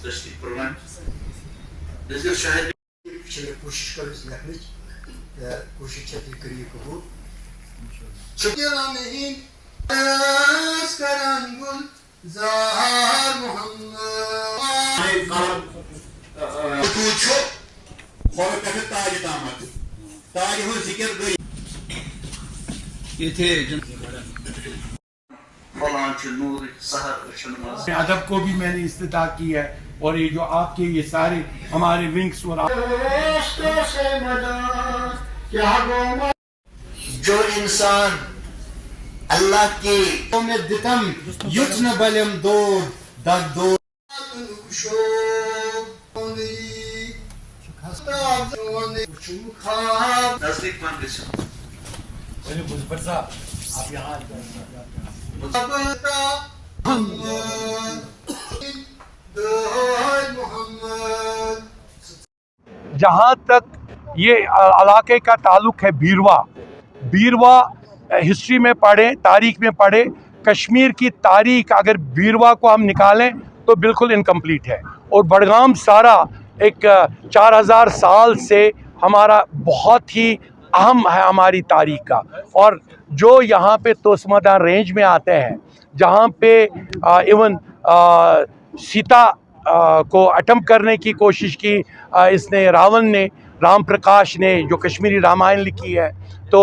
تشریف فرمائیں. جیسے شاید کوشش کرو لیکھنٕچ کوشش چھِ تُہۍ کٔرِو یہِ قبوٗل. ادب کو بھی میں نے افتتاح کی ہے اور یہ جو آپ کے یہ سارے ہمارے ونگس اور جو انسان اللہ کی میں دتم یُتھ نہٕ بلیم دود دگ دود نزدیک مان گژھِو. آپ یہاں جہاں تک یہ علاقے کا تعلق ہے بیروا ہسٹری میں پڑھیں، تاریخ میں پڑھیں. کشمیر کی تاریخ اگر بیروا کو ہم نکالیں تو بالکل انکمپلیٹ ہے. اور بڈگام سارا ایک 4000 سال سے ہمارا بہت ہی اہم ہے ہماری تاریخ کا. اور جو یہاں پہ توسمادان رینج میں آتے ہیں جہاں پہ ایون سیتا کو اٹمپٹ کرنے کی کوشش کی اس نے راون نے، رام پرکاش نے جو کشمیری رامائن لکھی ہے، تو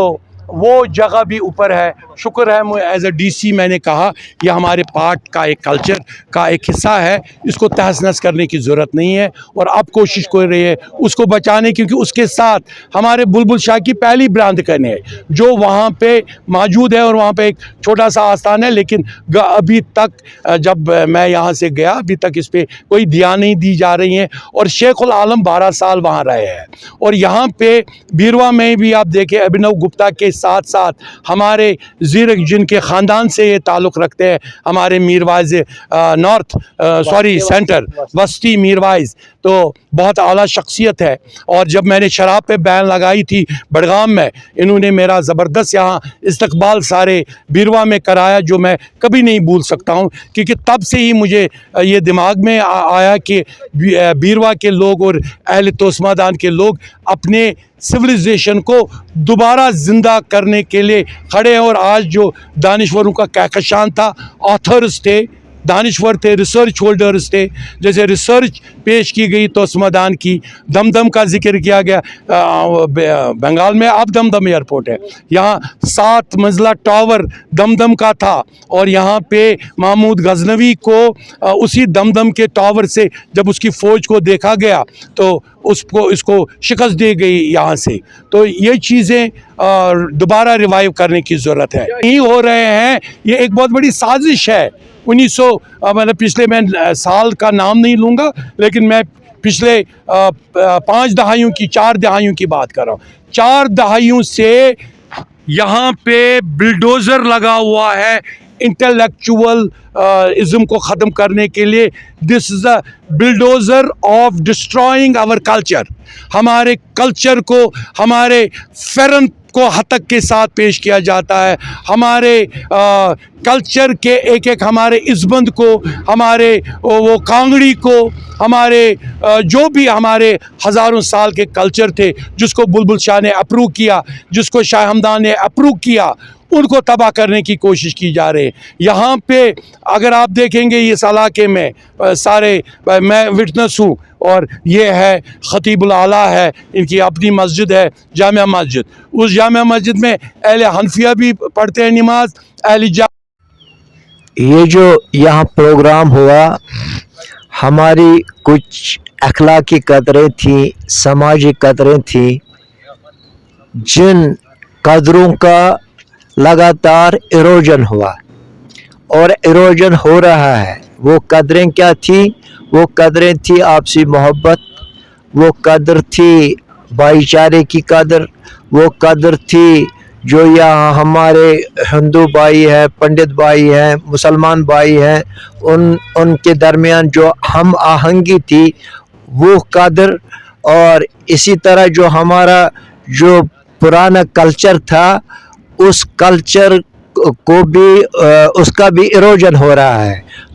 وہ جگہ بھی اوپر ہے. شکر ہے ایز اے ڈی سی میں نے کہا یہ ہمارے پارٹ کا ایک کلچر کا ایک حصہ ہے، اس کو تہس نہس کرنے کی ضرورت نہیں ہے. اور اب کوشش کر رہی ہے اس کو بچانے، کیونکہ اس کے ساتھ ہمارے بلبل شاہ کی پہلی براندکن ہے جو وہاں پہ موجود ہے. اور وہاں پہ ایک چھوٹا سا آستان ہے، لیکن ابھی تک جب میں یہاں سے گیا ابھی تک اس پہ کوئی دھیان نہیں دی جا رہی ہیں. اور شیخ العالم 12 سال وہاں رہے ہیں. اور یہاں پہ بیروا میں بھی آپ دیکھیں ابھینو گپتا کے ساتھ ساتھ ہمارے زیرک جن کے خاندان سے یہ تعلق رکھتے ہیں، ہمارے میروائز سینٹر وسطی میروائز، تو بہت اعلیٰ شخصیت ہے. اور جب میں نے شراب پہ بین لگائی تھی بڈگام میں، انہوں نے میرا زبردست یہاں استقبال سارے بیروا میں کرایا، جو میں کبھی نہیں بھول سکتا ہوں. کیونکہ تب سے ہی مجھے یہ دماغ میں آیا کہ بیروا کے لوگ اور اہل توسمادان کے لوگ اپنے سویلائزیشن کو دوبارہ زندہ کرنے کے لیے کھڑے ہیں. اور آج جو دانشوروں کا کہکشان تھا، آتھرز تھے، دانشور تھے، ریسرچ ہولڈرز تھے. جیسے ریسرچ پیش کی گئی توسمادان کی، دمدم کا ذکر کیا گیا. بنگال میں اب دمدم ایئرپورٹ ہے، یہاں 7 منزلہ ٹاور دمدم کا تھا. اور یہاں پہ محمود غزنوی کو اسی دمدم کے ٹاور سے جب اس کی فوج کو دیکھا گیا تو اس کو شکست دی گئی یہاں سے. تو یہ چیزیں دوبارہ ریوائیو کرنے کی ضرورت ہے. نہیں ہو رہے ہیں، یہ ایک بہت بڑی سازش ہے. 1900 مطلب پچھلے میں سال کا نام نہیں لوں گا، لیکن میں پچھلے 4 دہائیوں کی بات کر رہا ہوں. 4 دہائیوں سے یہاں پہ بلڈوزر لگا ہوا ہے انٹلیکچوئل ازم کو ختم کرنے کے لیے. This is a bulldozer of destroying our culture. ہمارے کلچر کو، ہمارے فرن کو ہتک کے ساتھ پیش کیا جاتا ہے. ہمارے کلچر کے ایک ہمارے ازبند کو، ہمارے وہ کانگڑی کو، ہمارے جو بھی ہمارے ہزاروں سال کے کلچر تھے جس کو بلبل شاہ نے اپروو کیا، جس کو شاہ ہمدان نے اپروو کیا، ان کو تباہ کرنے کی کوشش کی جا رہی ہے. یہاں پہ اگر آپ دیکھیں گے اس علاقے میں سارے، میں وٹنس ہوں، اور یہ ہے خطیب الاعلیٰ ہے، ان کی اپنی مسجد ہے جامع مسجد. اس جامع مسجد میں اہل حنفیہ بھی پڑھتے ہیں نماز. یہ جو یہاں پروگرام ہوا، ہماری کچھ اخلاقی قدریں تھیں، سماجی قدریں تھیں، جن قدروں کا لگاتار ایروجن ہوا اور ایروجن ہو رہا ہے. وہ قدریں کیا تھیں؟ وہ قدریں تھی آپسی محبت، وہ قدر تھی بھائی چارے کی قدر، وہ قدر تھی جو یہاں ہمارے ہندو بھائی ہیں، پنڈت بھائی ہیں، مسلمان بھائی ہیں، ان کے درمیان جو ہم آہنگی تھی وہ قدر. اور اسی طرح جو ہمارا جو پرانا کلچر تھا، اس کلچر کو بھی اس کا بھی ایروجن ہو رہا ہے.